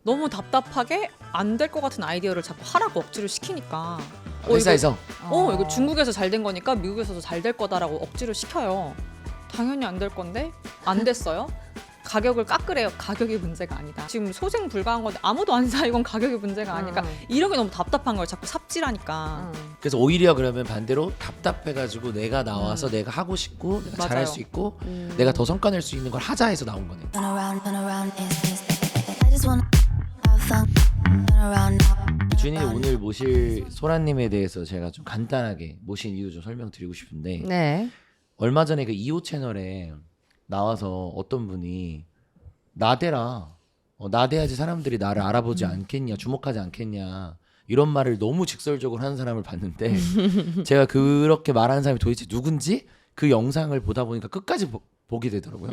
너무 답답하게 안 될 것 같은 아이디어를 자꾸 하라고 억지로 시키니까 회사에서 이거 중국에서 잘 된 거니까 미국에서도 잘 될 거다라고 억지로 시켜요. 당연히 안 될 건데 안 됐어요. 가격을 깎으래요. 가격이 문제가 아니다. 지금 소생 불가한 건데 아무도 안 사. 이건 가격이 문제가 아니까 이런 게 너무 답답한 거예요. 자꾸 삽질하니까. 그래서 오히려 그러면 반대로 답답해가지고 내가 나와서 내가 하고 싶고 내가 맞아요. 잘할 수 있고 내가 더 성과 낼 수 있는 걸 하자 해서 나온 거네. Turn around, I just wanna have fun. Turn around now. 주인이 오늘 모실 소라님에 대해서 제가 좀 간단하게 모신 이유 좀 설명드리고 싶은데 네. 얼마 전에 그 2호 채널에 나와서 어떤 분이 나대라 나대야지 사람들이 나를 알아보지 않겠냐 주목하지 않겠냐 이런 말을 너무 직설적으로 하는 사람을 봤는데 제가 그렇게 말하는 사람이 도대체 누군지 그 영상을 보다 보니까 끝까지 보게 되더라고요.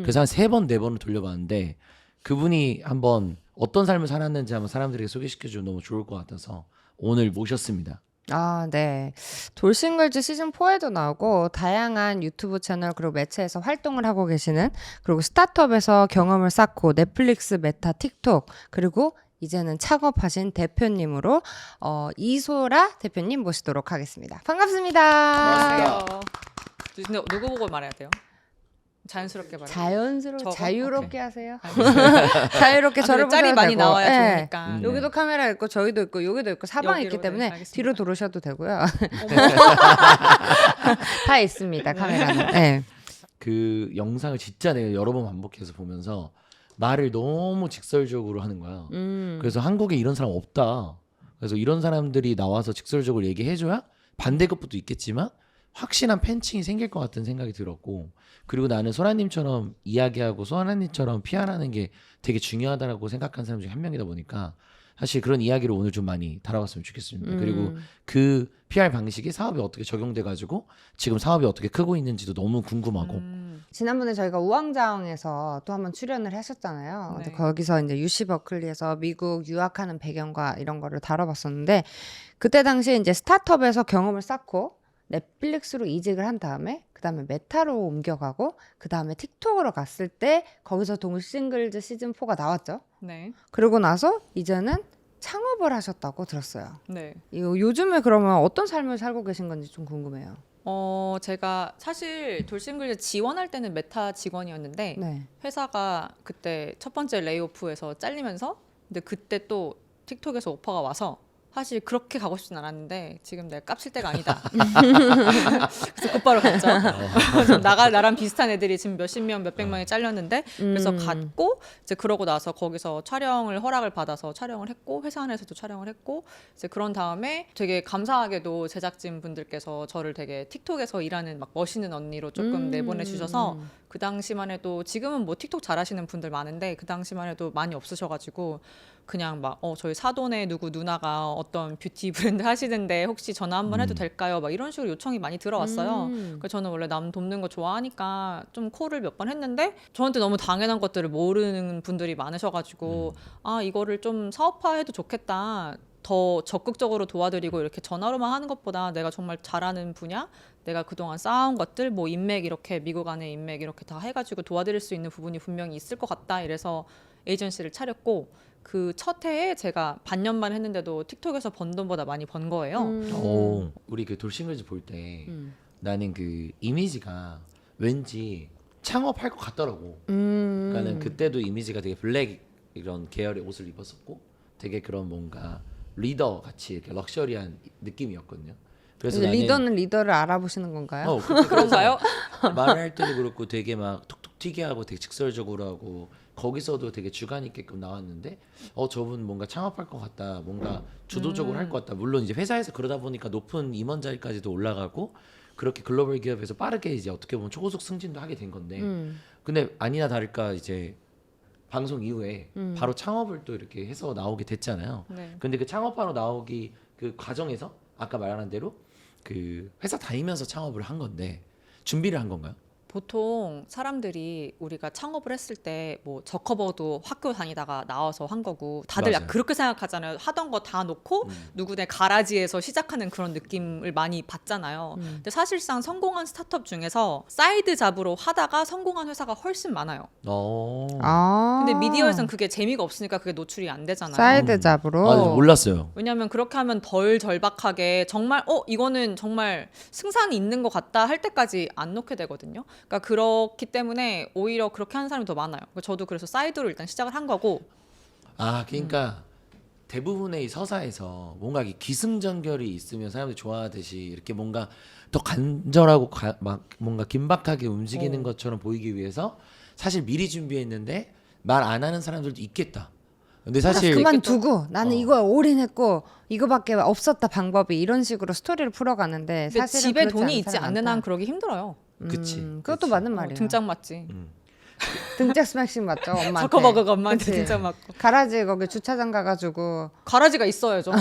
그래서 한 3번 4번을 돌려봤는데 그분이 한번 어떤 삶을 살았는지 한번 사람들에게 소개시켜주면 너무 좋을 것 같아서 오늘 모셨습니다. 아, 네. 돌싱글즈 시즌 4에도 나오고 다양한 유튜브 채널 그리고 매체에서 활동을 하고 계시는 그리고 스타트업에서 경험을 쌓고 넷플릭스, 메타, 틱톡 그리고 이제는 창업하신 대표님으로 이소라 대표님 모시도록 하겠습니다. 반갑습니다. 안녕하세요. 근데 누구 보고 말해야 돼요? 자연스럽게 말해요. 자연스럽게 저거? 자유롭게 오케이. 하세요. 자유롭게 저를 짤이 보셔도 많이 되고. 나와야 네. 좋으니까. 여기도 카메라 있고 저희도 있고 여기도 있고 사방이 여기로, 있기 때문에 네, 알겠습니다. 뒤로 돌으셔도 되고요. 다 있습니다 카메라는. 네. 그 영상을 진짜 내가 여러 번 반복해서 보면서 말을 너무 직설적으로 하는 거야. 그래서 한국에 이런 사람 없다. 그래서 이런 사람들이 나와서 직설적으로 얘기해줘야 반대급부도 있겠지만 확실한 팬층이 생길 것 같은 생각이 들었고 그리고 나는 소라님처럼 이야기하고 소라님처럼 PR하는 게 되게 중요하다고 생각하는 사람 중에 한 명이다 보니까 사실 그런 이야기를 오늘 좀 많이 다뤄봤으면 좋겠습니다. 그리고 그 PR 방식이 사업에 어떻게 적용돼가지고 지금 사업이 어떻게 크고 있는지도 너무 궁금하고 지난번에 저희가 우왕좌왕에서 또 한번 출연을 하셨잖아요. 네. 거기서 이제 UC 버클리에서 미국 유학하는 배경과 이런 거를 다뤄봤었는데 그때 당시에 이제 스타트업에서 경험을 쌓고 넷플릭스로 이직을 한 다음에 그다음에 메타로 옮겨가고 그다음에 틱톡으로 갔을 때 거기서 돌싱글즈 시즌 4가 나왔죠. 네. 그러고 나서 이제는 창업을 하셨다고 들었어요. 네. 요즘에 그러면 어떤 삶을 살고 계신 건지 좀 궁금해요. 제가 사실 돌싱글즈 지원할 때는 메타 직원이었는데 네. 회사가 그때 첫 번째 레이오프에서 잘리면서 근데 그때 또 틱톡에서 오퍼가 와서 사실 그렇게 가고 싶진 않았는데 지금 내가 깝칠 때가 아니다. 그래서 곧바로 갔죠. 좀 나랑 비슷한 애들이 지금 몇십 명, 몇백 명이 잘렸는데 그래서 갔고 이제 그러고 나서 거기서 촬영을 허락을 받아서 촬영을 했고 회사 안에서도 촬영을 했고 이제 그런 다음에 되게 감사하게도 제작진 분들께서 저를 되게 틱톡에서 일하는 막 멋있는 언니로 조금 내보내 주셔서 그 당시만 해도 지금은 뭐 틱톡 잘하시는 분들 많은데 그 당시만 해도 많이 없으셔가지고 그냥 막 저희 사돈의 누구 누나가 어떤 뷰티 브랜드 하시는데 혹시 전화 한번 해도 될까요? 막 이런 식으로 요청이 많이 들어왔어요. 그래서 저는 원래 남 돕는 거 좋아하니까 좀 콜을 몇 번 했는데 저한테 너무 당연한 것들을 모르는 분들이 많으셔가지고 아 이거를 좀 사업화해도 좋겠다. 더 적극적으로 도와드리고 이렇게 전화로만 하는 것보다 내가 정말 잘하는 분야 내가 그동안 쌓아온 것들 뭐 인맥 이렇게 미국 안에 인맥 이렇게 다 해가지고 도와드릴 수 있는 부분이 분명히 있을 것 같다 이래서 에이전시를 차렸고 그 첫 해에 제가 반년만 했는데도 틱톡에서 번 돈보다 많이 번 거예요. 우리 그 돌싱글즈 볼 때 나는 그 이미지가 왠지 창업할 것 같더라고. 그러니까는 그때도 이미지가 되게 블랙 이런 계열의 옷을 입었었고 되게 그런 뭔가 리더 같이 이렇게 럭셔리한 느낌이었거든요. 그래서 나는 리더는 리더를 알아보시는 건가요? 그런가요? 말할 때도 그렇고 되게 막 톡톡 튀게 하고 되게 직설적으로 하고 거기서도 되게 주관 있게끔 나왔는데 저분 뭔가 창업할 것 같다 뭔가 주도적으로 할 것 같다 물론 이제 회사에서 그러다 보니까 높은 임원 자리까지도 올라가고 그렇게 글로벌 기업에서 빠르게 이제 어떻게 보면 초고속 승진도 하게 된 건데 근데 아니나 다를까 이제 방송 이후에 바로 창업을 또 이렇게 해서 나오게 됐잖아요. 네. 근데 그 창업하러 나오기 그 과정에서 아까 말한 대로 그 회사 다니면서 창업을 한 건데 준비를 한 건가요? 보통 사람들이 우리가 창업을 했을 때 뭐 저커버도 학교 다니다가 나와서 한 거고 다들 맞아요. 그렇게 생각하잖아요. 하던 거 다 놓고 누구네 가라지에서 시작하는 그런 느낌을 많이 받잖아요. 근데 사실상 성공한 스타트업 중에서 사이드 잡으로 하다가 성공한 회사가 훨씬 많아요. 아. 근데 미디어에선 그게 재미가 없으니까 그게 노출이 안 되잖아요. 사이드 잡으로. 아, 몰랐어요. 왜냐면 그렇게 하면 덜 절박하게 정말 이거는 정말 승산이 있는 것 같다 할 때까지 안 놓게 되거든요. 그러니까 그렇기 때문에 오히려 그렇게 하는 사람이 더 많아요. 그러니까 저도 그래서 사이드로 일단 시작을 한 거고. 아, 그러니까 대부분의 이 서사에서 뭔가 이 기승전결이 있으면 사람들이 좋아하듯이 이렇게 뭔가 더 간절하고 막 뭔가 긴박하게 움직이는 것처럼 보이기 위해서 사실 미리 준비했는데 말 안 하는 사람들도 있겠다. 근데 사실 그만두고 나는 이거 올인했고 이거밖에 없었다 방법이 이런 식으로 스토리를 풀어가는데 근데 사실은 집에 그렇지 돈이 않은 있지 사람이 않는 많다. 한 그러기 힘들어요. 그치. 그것도 그치. 맞는 말이에요. 등짝 맞지. 등짝 스매싱 맞죠 엄마한테. 저커버거가 엄마한테 그치. 등짝 맞고. 가라지 거기 주차장 가가지고 가라지가 있어야죠.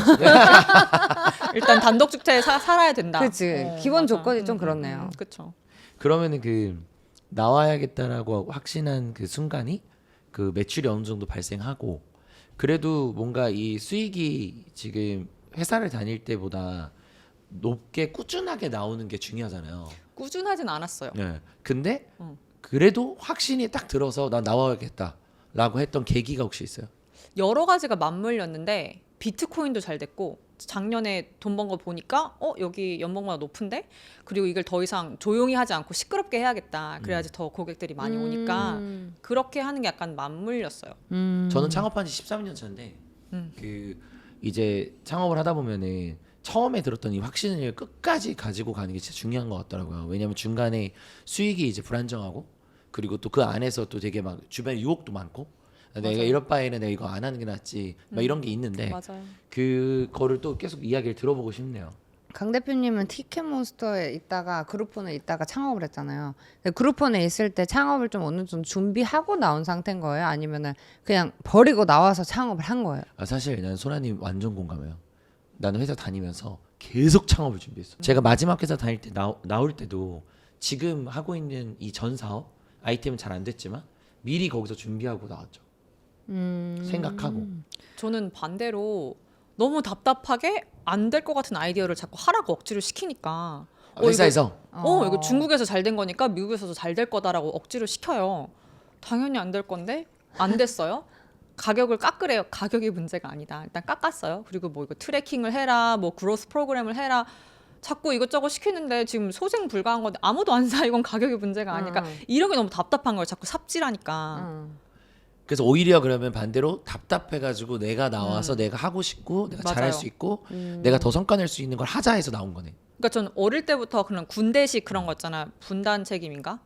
일단 단독 주택에 살아야 된다. 그치. 기본 맞아. 조건이 좀 그렇네요. 그렇죠. 그러면은 그 나와야겠다라고 확신한 그 순간이 그 매출이 어느 정도 발생하고 그래도 뭔가 이 수익이 지금 회사를 다닐 때보다 높게 꾸준하게 나오는 게 중요하잖아요. 꾸준하진 않았어요. 네. 근데 그래도 확신이 딱 들어서 난 나와야겠다라고 했던 계기가 혹시 있어요? 여러 가지가 맞물렸는데 비트코인도 잘 됐고 작년에 돈 번 거 보니까 여기 연봉보다 높은데 그리고 이걸 더 이상 조용히 하지 않고 시끄럽게 해야겠다. 그래야지 더 고객들이 많이 오니까 그렇게 하는 게 약간 맞물렸어요. 저는 창업한 지 13년 차인데 그 이제 창업을 하다 보면은 처음에 들었던 이 확신을 끝까지 가지고 가는 게 진짜 중요한 것 같더라고요. 왜냐하면 중간에 수익이 이제 불안정하고 그리고 또 그 안에서 또 되게 막 주변에 유혹도 많고 내가 맞아요. 이럴 바에는 내가 이거 안 하는 게 낫지 막 이런 게 있는데 맞아요. 그거를 또 계속 이야기를 들어보고 싶네요. 강 대표님은 티켓몬스터에 있다가 그룹폰에 있다가 창업을 했잖아요. 근데 그룹폰에 있을 때 창업을 좀 어느 정도 준비하고 나온 상태인 거예요? 아니면은 그냥 버리고 나와서 창업을 한 거예요? 아, 사실 나는 소라님 완전 공감해요. 나는 회사 다니면서 계속 창업을 준비했어. 제가 마지막 회사 다닐 때 나올 때도 지금 하고 있는 이 전 사업 아이템은 잘 안 됐지만 미리 거기서 준비하고 나왔죠. 생각하고. 저는 반대로 너무 답답하게 안 될 것 같은 아이디어를 자꾸 하라고 억지로 시키니까 회사에서 이거 중국에서 잘 된 거니까 미국에서도 잘 될 거다라고 억지로 시켜요. 당연히 안 될 건데 안 됐어요. 가격을 깎으래요. 가격이 문제가 아니다. 일단 깎았어요. 그리고 뭐 이거 트래킹을 해라, 뭐 그로스 프로그램을 해라. 자꾸 이것저것 시키는데 지금 소생 불가한 건데 아무도 안 사. 이건 가격이 문제가 아니까 이런 게 너무 답답한 거예요. 자꾸 삽질하니까. 그래서 오히려 그러면 반대로 답답해가지고 내가 나와서 내가 하고 싶고 내가 잘할 맞아요. 수 있고 내가 더 성과 낼 수 있는 걸 하자 해서 나온 거네. 그러니까 저는 어릴 때부터 그런 군대식 그런 거 있잖아. 분단 책임인가?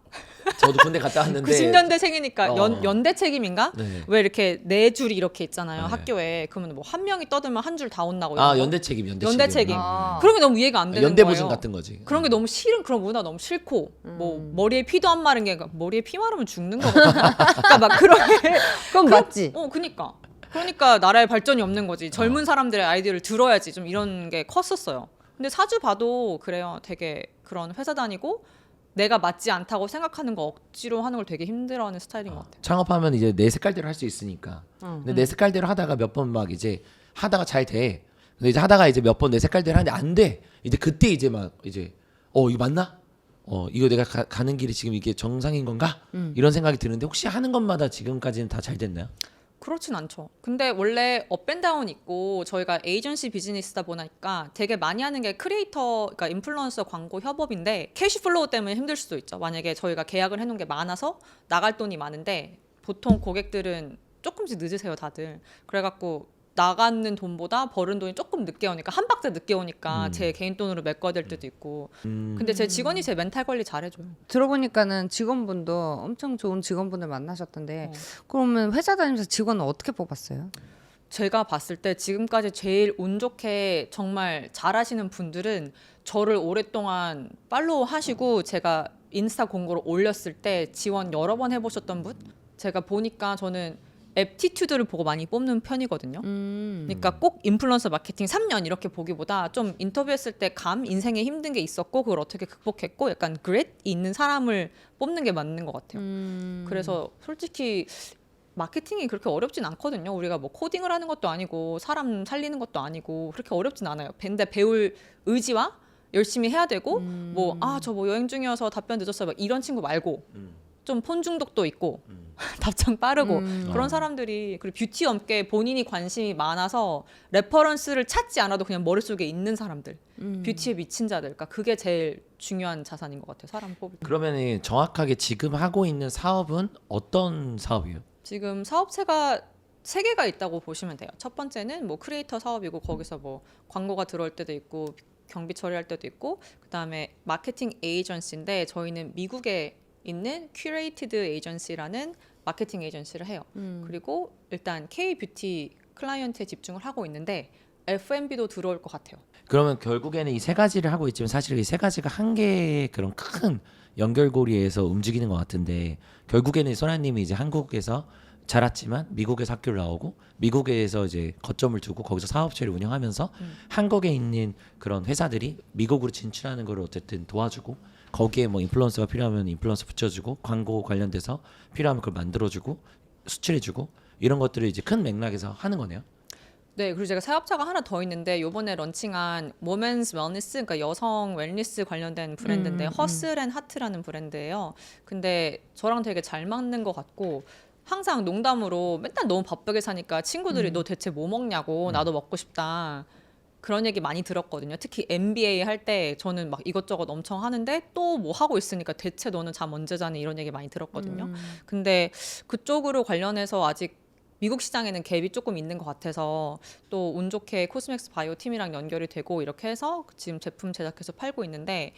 저도 군대 갔다 왔는데 90년대생이니까 연대 책임인가? 네. 왜 이렇게 네 줄이 이렇게 있잖아요. 네. 학교에. 그러면 뭐 한 명이 떠들면 한 줄 다 혼나고. 아 이런 거. 연대 책임 연대 책임. 아. 그런 게 너무 이해가 안 되는 연대 거예요. 보증 같은 거지. 그런 게 너무 싫은 그런 문화 너무 싫고 뭐 머리에 피도 안 마른 게 머리에 피 마르면 죽는 거거든요. 그러니까 막 그런 게 그건 맞지. 그러니까 나라의 발전이 없는 거지. 젊은 사람들의 아이디어를 들어야지. 좀 이런 게 컸었어요. 근데 사주 봐도 그래요. 되게 그런 회사 다니고 내가 맞지 않다고 생각하는 거 억지로 하는 걸 되게 힘들어하는 스타일인 것 같아요. 창업하면 이제 내 색깔대로 할 수 있으니까. 근데 내 색깔대로 하다가 몇 번 막 이제 하다가 잘 돼. 근데 이제 하다가 이제 몇 번 내 색깔대로 하는데 안 돼. 이제 그때 이제 막 이제 이거 맞나? 이거 내가 가는 길이 지금 이게 정상인 건가? 이런 생각이 드는데 혹시 하는 것마다 지금까지는 다 잘 됐나요? 그렇진 않죠. 근데 원래 업앤다운 있고 저희가 에이전시 비즈니스다 보니까 되게 많이 하는 게 크리에이터, 그러니까 인플루언서 광고 협업인데 캐시플로우 때문에 힘들 수도 있죠. 만약에 저희가 계약을 해놓은 게 많아서 나갈 돈이 많은데 보통 고객들은 조금씩 늦으세요, 다들. 그래갖고 나가는 돈보다 버는 돈이 조금 늦게 오니까 한 박자 늦게 오니까 제 개인 돈으로 메꿔야 될 때도 있고. 근데 제 직원이 제 멘탈 관리 잘해줘요. 들어보니까는 직원분도 엄청 좋은 직원분을 만나셨던데 그러면 회사 다니면서 직원은 어떻게 뽑았어요? 제가 봤을 때 지금까지 제일 운 좋게 정말 잘하시는 분들은 저를 오랫동안 팔로우 하시고 제가 인스타 공고를 올렸을 때 지원 여러 번 해보셨던 분? 제가 보니까 저는 애티튜드를 보고 많이 뽑는 편이거든요. 그러니까 꼭 인플루언서 마케팅 3년 이렇게 보기보다 좀 인터뷰했을 때 인생에 힘든 게 있었고 그걸 어떻게 극복했고 약간 그릿이 있는 사람을 뽑는 게 맞는 것 같아요. 그래서 솔직히 마케팅이 그렇게 어렵진 않거든요. 우리가 뭐 코딩을 하는 것도 아니고 사람 살리는 것도 아니고 그렇게 어렵진 않아요. 근데 배울 의지와 열심히 해야 되고 저 뭐 여행 중이어서 답변 늦었어요. 막 이런 친구 말고 좀 폰 중독도 있고 답장 빠르고 그런 사람들이 그리고 뷰티 업계에 본인이 관심이 많아서 레퍼런스를 찾지 않아도 그냥 머릿속에 있는 사람들 뷰티에 미친 자들 그러니까 그게 제일 중요한 자산인 것 같아요. 사람 뽑을 때. 그러면 정확하게 지금 하고 있는 사업은 어떤 사업이에요? 지금 사업체가 3개가 있다고 보시면 돼요. 첫 번째는 뭐 크리에이터 사업이고 거기서 뭐 광고가 들어올 때도 있고 경비 처리할 때도 있고 그다음에 마케팅 에이전시인데 저희는 미국에 있는 큐레이티드 에이전시라는 마케팅 에이전시를 해요. 그리고 일단 K-뷰티 클라이언트에 집중을 하고 있는데 F&B도 들어올 것 같아요. 그러면 결국에는 이 세 가지를 하고 있지만 사실 이 세 가지가 한 개의 그런 큰 연결고리에서 움직이는 것 같은데 결국에는 소라님이 이제 한국에서 자랐지만 미국에서 학교를 나오고 미국에서 이제 거점을 두고 거기서 사업체를 운영하면서 한국에 있는 그런 회사들이 미국으로 진출하는 걸 어쨌든 도와주고 거기에 뭐 인플루언서가 필요하면 인플루언서 붙여주고 광고 관련돼서 필요하면 그걸 만들어주고 수출해주고 이런 것들을 이제 큰 맥락에서 하는 거네요. 네, 그리고 제가 사업자가 하나 더 있는데 요번에 런칭한 women's wellness, 그러니까 여성 웰니스 관련된 브랜드인데 허슬 앤 하트라는 브랜드예요. 근데 저랑 되게 잘 맞는 것 같고 항상 농담으로 맨날 너무 바쁘게 사니까 친구들이 너 대체 뭐 먹냐고 나도 먹고 싶다. 그런 얘기 많이 들었거든요. 특히 MBA 할 때 저는 막 이것저것 엄청 하는데 또 뭐 하고 있으니까 대체 너는 잠 언제 자니 이런 얘기 많이 들었거든요. 근데 그쪽으로 관련해서 아직 미국 시장에는 갭이 조금 있는 것 같아서 또 운 좋게 코스맥스 바이오 팀이랑 연결이 되고 이렇게 해서 지금 제품 제작해서 팔고 있는데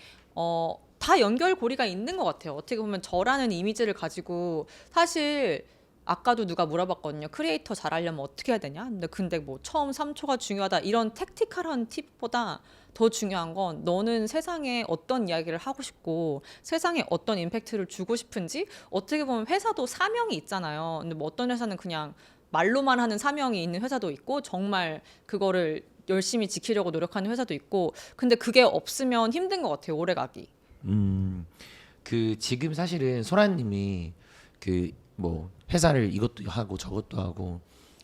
다 연결고리가 있는 것 같아요. 어떻게 보면 저라는 이미지를 가지고 사실 아까도 누가 물어봤거든요. 크리에이터 잘하려면 어떻게 해야 되냐? 근데 뭐 처음 3초가 중요하다 이런 택티컬한 팁보다 더 중요한 건 너는 세상에 어떤 이야기를 하고 싶고 세상에 어떤 임팩트를 주고 싶은지 어떻게 보면 회사도 사명이 있잖아요. 근데 뭐 어떤 회사는 그냥 말로만 하는 사명이 있는 회사도 있고 정말 그거를 열심히 지키려고 노력하는 회사도 있고 근데 그게 없으면 힘든 것 같아요. 오래 가기. 그 지금 사실은 소라님이 그 뭐 회사를 이것도 하고 저것도 하고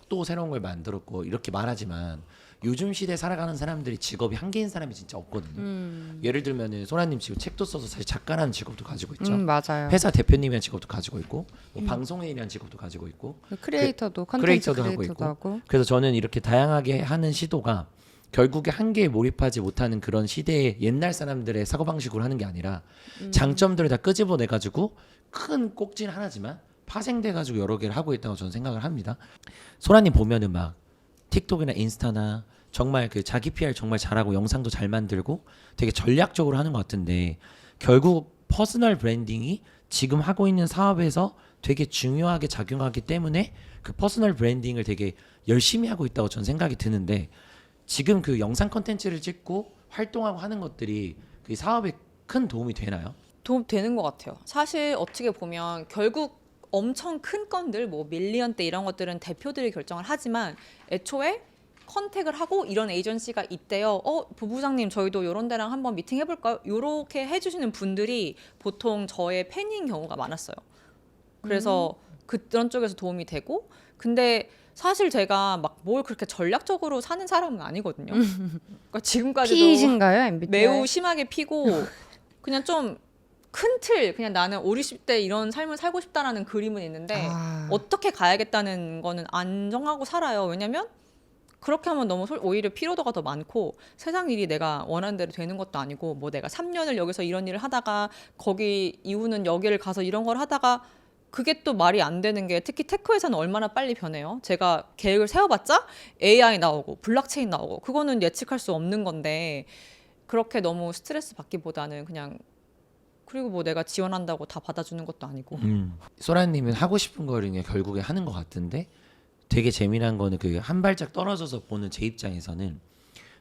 또 새로운 걸 만들었고 이렇게 말하지만 요즘 시대에 살아가는 사람들이 직업이 한 개인 사람이 진짜 없거든요. 예를 들면은 소라님 지금 책도 써서 사실 작가라는 직업도 가지고 있죠. 맞아요. 회사 대표님이라는 직업도 가지고 있고 뭐 방송인이라는 직업도 가지고 있고 크리에이터도 컨텐츠 크리에이터도 크리에이터도 하고 있고. 하고. 그래서 저는 이렇게 다양하게 하는 시도가 결국에 한계에 몰입하지 못하는 그런 시대의 옛날 사람들의 사고방식으로 하는 게 아니라 장점들을 다 끄집어내 가지고 큰 꼭지는 하나지만 파생돼 가지고 여러 개를 하고 있다고 저는 생각을 합니다. 소라님 보면은 막 틱톡이나 인스타나 정말 그 자기 PR 정말 잘하고 영상도 잘 만들고 되게 전략적으로 하는 것 같은데 결국 퍼스널 브랜딩이 지금 하고 있는 사업에서 되게 중요하게 작용하기 때문에 그 퍼스널 브랜딩을 되게 열심히 하고 있다고 저는 생각이 드는데 지금 그 영상 콘텐츠를 찍고 활동하고 하는 것들이 그 사업에 큰 도움이 되나요? 도움 되는 것 같아요. 사실 어떻게 보면 결국 엄청 큰 건들 뭐 밀리언대 이런 것들은 대표들이 결정을 하지만 애초에 컨택을 하고 이런 에이전시가 있대요. 부부장님 저희도 이런 데랑 한번 미팅 해볼까요? 이렇게 해주시는 분들이 보통 저의 팬인 경우가 많았어요. 그래서 그런 쪽에서 도움이 되고 근데 사실 제가 막 뭘 그렇게 전략적으로 사는 사람은 아니거든요. 그러니까 지금까지도 P이신가요, MBTI? 매우 심하게 피고 그냥 좀 큰 틀 그냥 나는 5, 60대 이런 삶을 살고 싶다라는 그림은 있는데 어떻게 가야겠다는 거는 안정하고 살아요. 왜냐면 그렇게 하면 너무 오히려 피로도가 더 많고 세상 일이 내가 원하는 대로 되는 것도 아니고 뭐 내가 3년을 여기서 이런 일을 하다가 거기 이후는 여기를 가서 이런 걸 하다가 그게 또 말이 안 되는 게 특히 테크 회사는 얼마나 빨리 변해요. 제가 계획을 세워봤자 AI 나오고 블록체인 나오고 그거는 예측할 수 없는 건데 그렇게 너무 스트레스 받기보다는 그냥 그리고 뭐 내가 지원한다고 다 받아주는 것도 아니고. 소라님은 하고 싶은 거를 그냥 결국에 하는 것 같은데 되게 재미난 거는 그 한 발짝 떨어져서 보는 제 입장에서는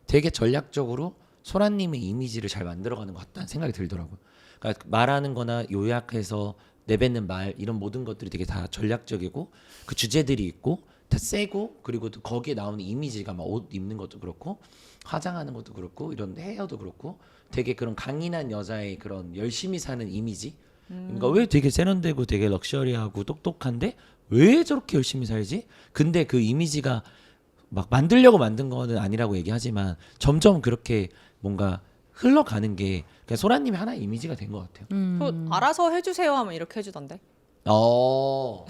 되게 전략적으로 소라님의 이미지를 잘 만들어가는 것 같다는 생각이 들더라고요. 그러니까 말하는 거나 요약해서 내뱉는 말 이런 모든 것들이 되게 다 전략적이고 그 주제들이 있고 다 세고 그리고 또 거기에 나오는 이미지가 막 옷 입는 것도 그렇고 화장하는 것도 그렇고 이런 헤어도 그렇고 되게 그런 강인한 여자의 그런 열심히 사는 이미지. 그러니까 왜 되게 세련되고 되게 럭셔리하고 똑똑한데 왜 저렇게 열심히 살지? 근데 그 이미지가 막 만들려고 만든 거는 아니라고 얘기하지만 점점 그렇게 뭔가 흘러가는 게 그냥 소라님이 하나의 이미지가 된 것 같아요. 알아서 해주세요 하면 이렇게 해주던데. 어.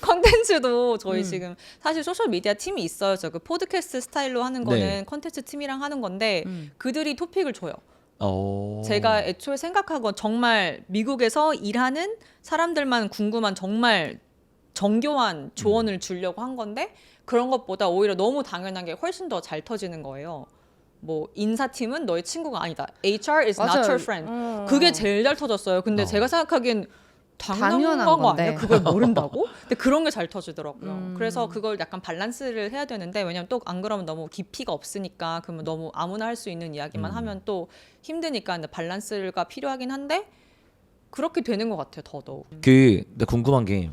컨텐츠도 저희 지금 사실 소셜 미디어 팀이 있어요. 저 그 포드캐스트 스타일로 하는 거는 네. 컨텐츠 팀이랑 하는 건데 그들이 토픽을 줘요. 어. 제가 애초에 생각하건 정말 미국에서 일하는 사람들만 궁금한 정말 정교한 조언을 주려고 한 건데 그런 것보다 오히려 너무 당연한 게 훨씬 더 잘 터지는 거예요. 뭐 인사팀은 너의 친구가 아니다. HR is not 맞아요. your friend. 그게 제일 잘 터졌어요. 근데 제가 생각하기엔 당연한 당연한 거 건데. 아니야? 그걸 모른다고? 근데 그런 게 잘 터지더라고요. 그래서 그걸 약간 밸런스를 해야 되는데 왜냐면 또 안 그러면 너무 깊이가 없으니까 그러면 너무 아무나 할 수 있는 이야기만 하면 또 힘드니까 근데 밸런스가 필요하긴 한데 그렇게 되는 것 같아요. 더더욱. 근데 궁금한 게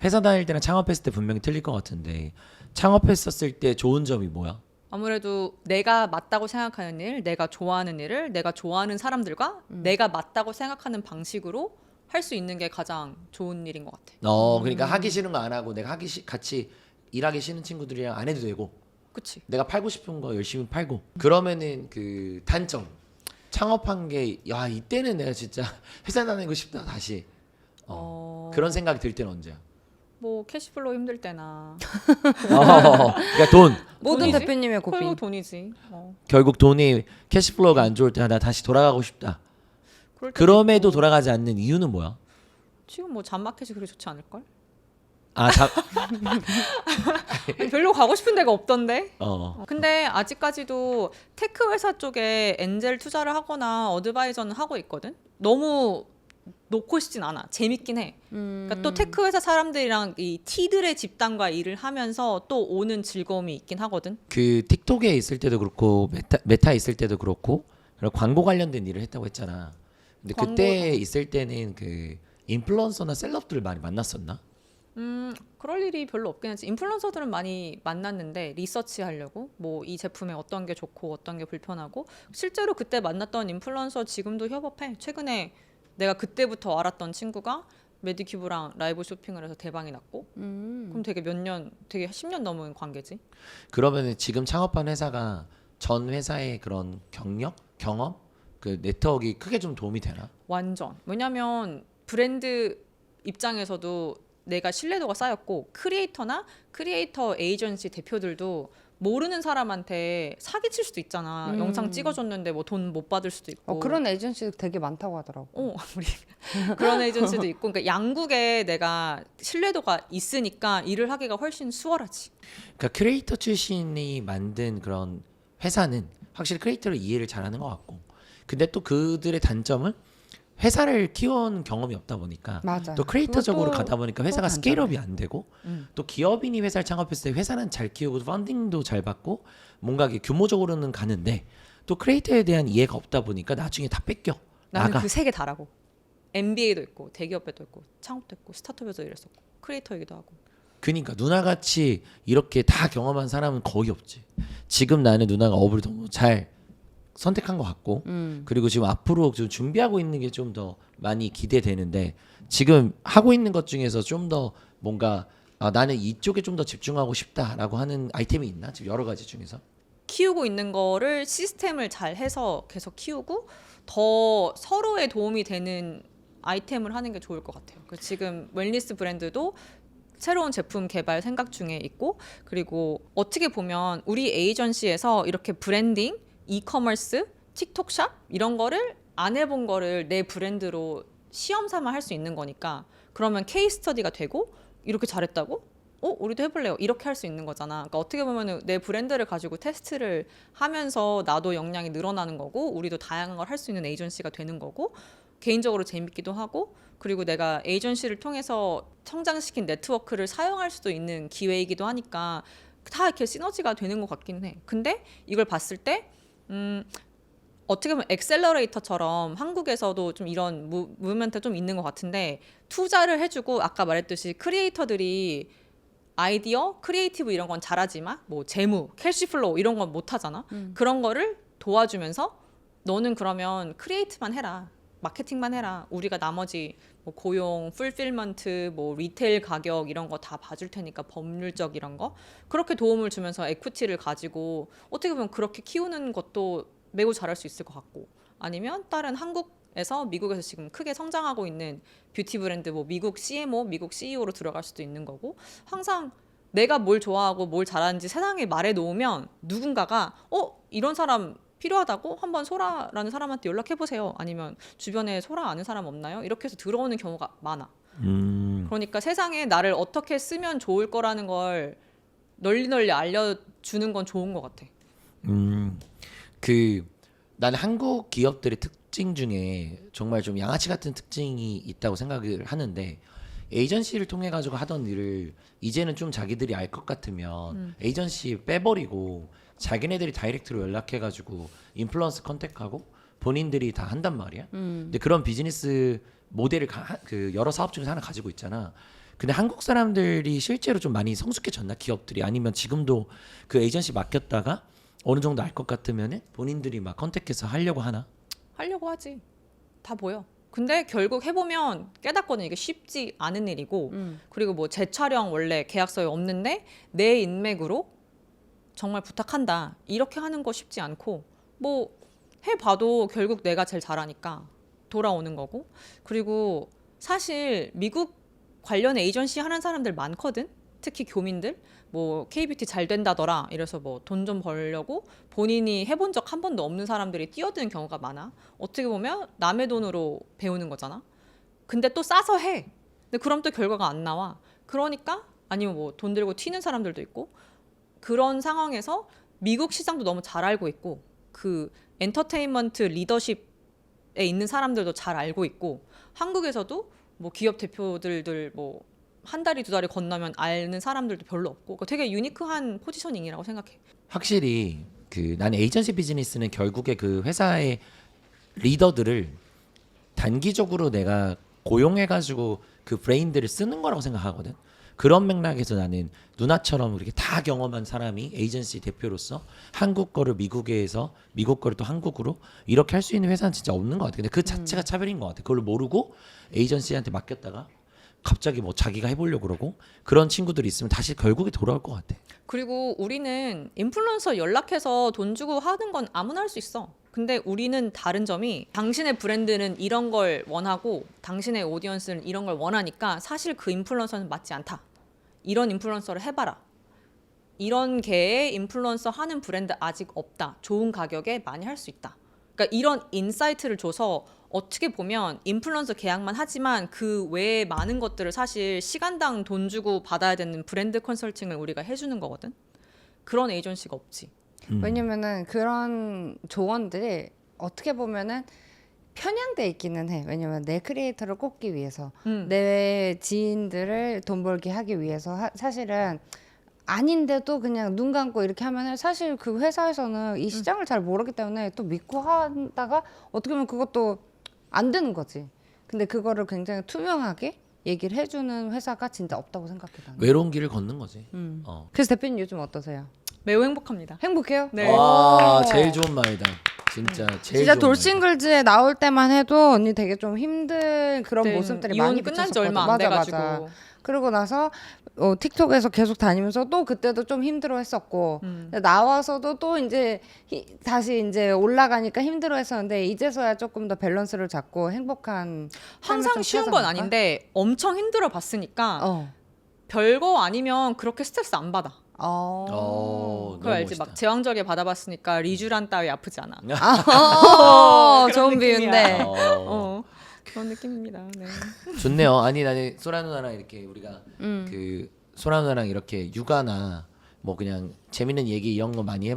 회사 다닐 때랑 창업했을 때 분명히 틀릴 것 같은데 창업했었을 때 좋은 점이 뭐야? 아무래도 내가 맞다고 생각하는 일, 내가 좋아하는 일을 내가 좋아하는 사람들과 내가 맞다고 생각하는 방식으로 할 수 있는 게 가장 좋은 일인 것 같아. 그러니까 하기 싫은 거 안 하고 내가 같이 일하기 싫은 친구들이랑 안 해도 되고 그치? 내가 팔고 싶은 거 열심히 팔고 그러면은 그 단점 창업한 게 야 이때는 내가 진짜 회사 다니고 싶다 다시 그런 생각이 들 때는 언제야? 뭐 캐시플로우 힘들 때나 그러니까 돈 모든 돈이지? 대표님의 결국 고민. 돈이지. 결국 돈이 캐시플로우가 안 좋을 때 나 다시 돌아가고 싶다. 그럴 때도 그럼에도 있고. 돌아가지 않는 이유는 뭐야? 지금 뭐 잠마켓이 그렇게 좋지 않을걸? 아, 아니, 별로 가고 싶은 데가 없던데. 어. 근데 아직까지도 테크 회사 쪽에 엔젤 투자를 하거나 어드바이저는 하고 있거든. 너무 놓고 싶진 않아. 재밌긴 해. 그러니까 또 테크 회사 사람들이랑 이 T들의 집단과 일을 하면서 또 오는 즐거움이 있긴 하거든. 그 틱톡에 있을 때도 그렇고 메타 있을 때도 그렇고 그리고 광고 관련된 일을 했다고 했잖아. 근데 그때 있을 때는 그 인플루언서나 셀럽들을 많이 만났었나? 그럴 일이 별로 없긴 했지. 인플루언서들은 많이 만났는데 리서치 하려고 뭐 이 제품에 어떤 게 좋고 어떤 게 불편하고 실제로 그때 만났던 인플루언서 지금도 협업해. 최근에 내가 그때부터 알았던 친구가 메디큐브랑 라이브 쇼핑을 해서 대박이 났고 그럼 되게 몇 년 되게 10년 넘은 관계지. 그러면은 지금 창업한 회사가 전 회사의 그런 경험, 그 네트워크가 크게 좀 도움이 되나? 완전. 왜냐면 브랜드 입장에서도 내가 신뢰도가 쌓였고 크리에이터나 크리에이터 에이전시 대표들도 모르는 사람한테 사기칠 수도 있잖아. 영상 찍어줬는데 뭐 돈 못 받을 수도 있고. 그런 에이전시 되게 많다고 하더라고. 우리 그런 에이전시도 있고. 그러니까 양국에 내가 신뢰도가 있으니까 일을 하기가 훨씬 수월하지. 그러니까 크리에이터 출신이 만든 그런 회사는 확실히 크리에이터를 이해를 잘하는 것 같고 근데 또 그들의 단점은 회사를 키워온 경험이 없다 보니까 맞아. 또 크리에이터적으로 그것도 가다 보니까 회사가 또 스케일업이 안 되고 또 기업인이 회사를 창업했을 때 회사는 잘 키우고 펀딩도 잘 받고 뭔가 이게 규모적으로는 가는데 또 크리에이터에 대한 이해가 없다 보니까 나중에 다 뺏겨 나는 나가. 그 세 개 다라고. MBA도 있고 대기업에도 있고 창업도 있고 스타트업에서 일했었고 크리에이터이기도 하고. 그러니까 누나같이 이렇게 다 경험한 사람은 거의 없지. 지금 나는 누나가 업을 너무 잘 선택한 것 같고 그리고 지금 앞으로 좀 준비하고 있는 게 좀 더 많이 기대되는데 지금 하고 있는 것 중에서 좀 더 뭔가 나는 이쪽에 좀 더 집중하고 싶다라고 하는 아이템이 있나? 지금 여러 가지 중에서 키우고 있는 거를 시스템을 잘 해서 계속 키우고 더 서로의 도움이 되는 아이템을 하는 게 좋을 것 같아요. 그래서 지금 웰니스 브랜드도 새로운 제품 개발 생각 중에 있고 그리고 어떻게 보면 우리 에이전시에서 이렇게 브랜딩, 이커머스, 틱톡샵 이런 거를 안 해본 거를 내 브랜드로 시험 삼아 할 수 있는 거니까 그러면 케이스 스터디가 되고 이렇게 잘했다고? 우리도 해볼래요. 이렇게 할 수 있는 거잖아. 그러니까 어떻게 보면 내 브랜드를 가지고 테스트를 하면서 나도 역량이 늘어나는 거고 우리도 다양한 걸 할 수 있는 에이전시가 되는 거고 개인적으로 재밌기도 하고 그리고 내가 에이전시를 통해서 성장시킨 네트워크를 사용할 수도 있는 기회이기도 하니까 다 이렇게 시너지가 되는 것 같긴 해. 근데 이걸 봤을 때 어떻게 보면 엑셀러레이터처럼 한국에서도 좀 이런 무브먼트 좀 있는 것 같은데 투자를 해주고 아까 말했듯이 크리에이터들이 아이디어, 크리에이티브 이런 건 잘하지만 뭐 재무, 캐시플로우 이런 건 못하잖아. 그런 거를 도와주면서 너는 그러면 크리에이트만 해라. 마케팅만 해라. 우리가 나머지 뭐 고용, 풀필먼트, 뭐 리테일 가격 이런 거 다 봐줄 테니까 법률적 이런 거 그렇게 도움을 주면서 에퀴티를 가지고 어떻게 보면 그렇게 키우는 것도 매우 잘할 수 있을 것 같고 아니면 다른 한국에서 미국에서 지금 크게 성장하고 있는 뷰티 브랜드 뭐 미국 CMO, 미국 CEO로 들어갈 수도 있는 거고 항상 내가 뭘 좋아하고 뭘 잘하는지 세상에 말해 놓으면 누군가가 이런 사람 필요하다고 한번 소라라는 사람한테 연락해 보세요. 아니면 주변에 소라 아는 사람 없나요? 이렇게 해서 들어오는 경우가 많아. 그러니까 세상에 나를 어떻게 쓰면 좋을 거라는 걸 널리 알려주는 건 좋은 것 같아. 나는 한국 기업들의 특징 중에 정말 좀 양아치 같은 특징이 있다고 생각을 하는데 에이전시를 통해 가지고 하던 일을 이제는 좀 자기들이 알 것 같으면 에이전시 빼버리고 자기네들이 다이렉트로 연락해가지고 인플루언서 컨택하고 본인들이 다 한단 말이야. 근데 그런 비즈니스 모델을 그 여러 사업 중에서 하나 가지고 있잖아. 근데 한국 사람들이 실제로 좀 많이 성숙해졌나 기업들이 아니면 지금도 그 에이전시 맡겼다가 어느 정도 알 것 같으면은 본인들이 막 컨택해서 하려고 하나? 하려고 하지. 다 보여. 근데 결국 해보면 깨닫거든. 이게 쉽지 않은 일이고 그리고 뭐 재촬영 원래 계약서에 없는데 내 인맥으로 정말 부탁한다. 이렇게 하는 거 쉽지 않고 뭐 해봐도 결국 내가 제일 잘하니까 돌아오는 거고 그리고 사실 미국 관련 에이전시 하는 사람들 많거든. 특히 교민들 뭐 K뷰티 잘 된다더라 이래서 뭐 돈 좀 벌려고 본인이 해본 적 한 번도 없는 사람들이 뛰어드는 경우가 많아. 어떻게 보면 남의 돈으로 배우는 거잖아. 근데 또 싸서 해. 근데 그럼 또 결과가 안 나와. 그러니까 아니면 뭐 돈 들고 튀는 사람들도 있고 그런 상황에서 미국 시장도 너무 잘 알고 있고 그 엔터테인먼트 리더십에 있는 사람들도 잘 알고 있고 한국에서도 뭐 기업 대표들 뭐 한 달이 두 달이 건너면 아는 사람들도 별로 없고 되게 유니크한 포지셔닝이라고 생각해. 확실히 난 에이전시 비즈니스는 결국에 그 회사의 리더들을 단기적으로 내가 고용해가지고 그 브레인들을 쓰는 거라고 생각하거든. 그런 맥락에서 나는 누나처럼 이렇게 다 경험한 사람이 에이전시 대표로서 한국 거를 미국에 해서 미국 거를 또 한국으로 이렇게 할 수 있는 회사는 진짜 없는 것 같아. 근데 그 자체가 차별인 것 같아. 그걸 모르고 에이전시한테 맡겼다가 갑자기 뭐 자기가 해보려고 그러고 그런 친구들이 있으면 다시 결국에 돌아올 것 같아. 그리고 우리는 인플루언서 연락해서 돈 주고 하는 건 아무나 할 수 있어. 근데 우리는 다른 점이 당신의 브랜드는 이런 걸 원하고 당신의 오디언스는 이런 걸 원하니까 사실 그 인플루언서는 맞지 않다. 이런 인플루언서를 해봐라. 이런 개의 인플루언서 하는 브랜드 아직 없다. 좋은 가격에 많이 할 수 있다. 그러니까 이런 인사이트를 줘서 어떻게 보면 인플루언서 계약만 하지만 그 외에 많은 것들을 사실 시간당 돈 주고 받아야 되는 브랜드 컨설팅을 우리가 해주는 거거든. 그런 에이전시가 없지. 왜냐면은 그런 조언들이 어떻게 보면은 편향돼 있기는 해. 왜냐면 내 크리에이터를 꼽기 위해서 내 지인들을 돈 벌게 하기 위해서 사실은 아닌데도 그냥 눈 감고 이렇게 하면은 사실 그 회사에서는 이 시장을 잘 모르기 때문에 또 믿고 하다가 어떻게 보면 그것도 안 되는 거지. 근데 그거를 굉장히 투명하게 얘기를 해주는 회사가 진짜 없다고 생각해. 나는. 외로운 길을 걷는 거지. 그래서 대표님 요즘 어떠세요? 매우 행복합니다. 행복해요? 네. 와, 제일 좋은 말이다. 진짜 제일 진짜 좋은 돌싱글즈에 나올 때만 해도 언니 되게 좀 힘든 그런 네, 모습들이 이혼이 많이 끝난 지 비쳤었거든. 얼마 안 맞아, 돼가지고. 맞아. 그러고 나서 틱톡에서 계속 다니면서 또 그때도 좀 힘들어했었고 근데 나와서도 또 이제 다시 이제 올라가니까 힘들어했었는데 이제서야 조금 더 밸런스를 잡고 행복한 항상 삶을 좀 쉬운 건 찾아볼까? 아닌데 엄청 힘들어 봤으니까 어. 별거 아니면 그렇게 스트레스 안 받아. 너무 그거 알지? 멋있다. 막 제왕절개 받아봤으니까 리쥬란 따위 아프지 않아. 좋은 느낌이야. 비유인데. 그런 느낌입니다. 네. 좋네요. 아니 나는 소라 누나랑 이렇게 우리가 그 소라 누나랑 이렇게 육아나 뭐 그냥 재밌는 얘기 이런 거 많이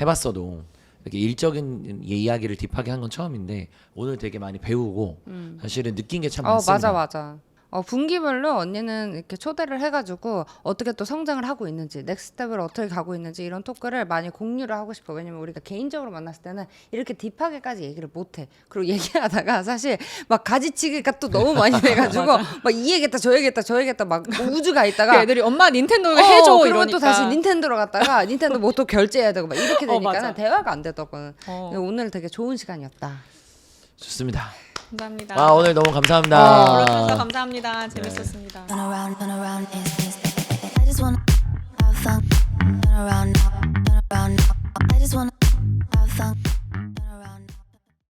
해봤어도 이렇게 일적인 이야기를 딥하게 한 건 처음인데 오늘 되게 많이 배우고 사실은 느낀 게 참 많습니다. 맞아. 분기별로 언니는 이렇게 초대를 해가지고 어떻게 또 성장을 하고 있는지 넥스트텝을 어떻게 가고 있는지 이런 토크를 많이 공유를 하고 싶어. 왜냐면 우리가 개인적으로 만났을 때는 이렇게 딥하게까지 얘기를 못해. 그리고 얘기하다가 사실 막 가지치기가 또 너무 많이 돼가지고 막 이 얘기했다 저 얘기했다 저 얘기했다 막 우주 가 그 있다가 애들이 엄마 닌텐도 해줘 그러면 이러니까. 또 다시 닌텐도로 갔다가 닌텐도 뭐 또 결제해야 되고 막 이렇게 되니까 맞아. 대화가 안 되더군. 어. 오늘 되게 좋은 시간이었다. 좋습니다. 감사합니다. 아 오늘 너무 감사합니다. 불러주셔서 감사합니다. 재밌었습니다. Turn around, I just wanna have fun. Turn around now, turn around now. I just wanna have fun.